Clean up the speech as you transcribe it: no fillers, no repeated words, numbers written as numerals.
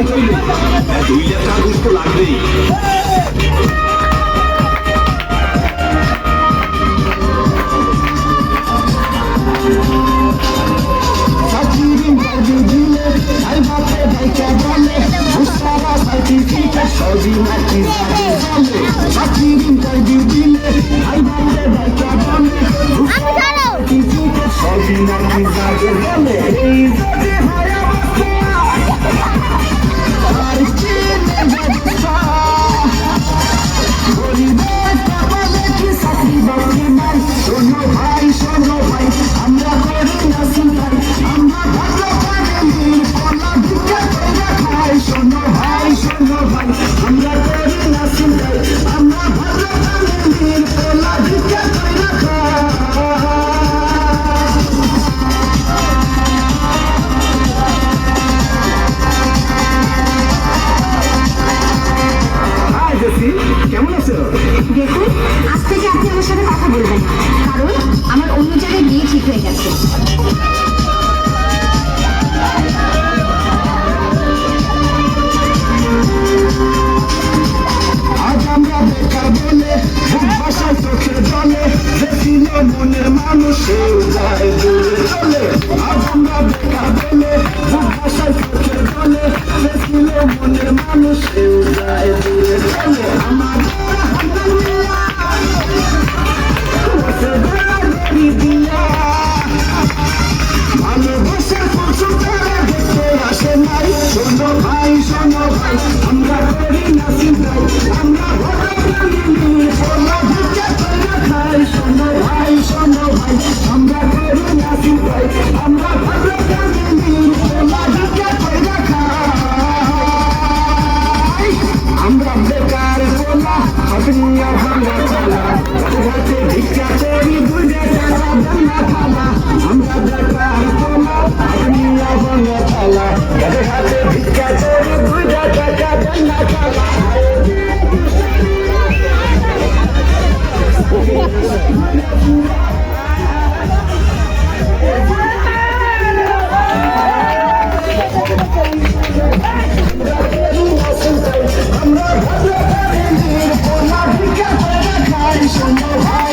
করতে হইলে 2 লাখ টাকা ঘুষ তো লাগবেই। কেমন আছো? দেখুন, আজ থেকে আপনি আমার সাথে কথা বলবেন, কারণ আমার অন্য জায়গায় বিয়ে ঠিক হয়ে গেছে। আজ আমরা বেকার বলে ভাষায় চোখে জলে দেখিল মনের মানুষের যায় দূরে চলে। আজ আমরা বেকার বলে ভাষায় চোখে জলে দেখিল মনের মানুষের যায় দূরে চলে। আমার ভালোবাসার পশু তারা দেখতে আসে নাই। শোনো ভাই শোনো ভাই, আমরা করি না চিন্তাই, আমরা শোনো ভাই শোনো ভাই, আমরা করি না চিন্তাই, আমরা ভালো আমরা বেকার বলা আপনি ভাঙা চালা ঘাটে ভিক্ষা করি বুঝে টাকা ভাঙা থালা। আমরা বেকার বলা আপনি ভাঙা থালা ঘাটে ভিক্ষা করি বুঝে টাকা ভাঙা থালা। আমরা ভালো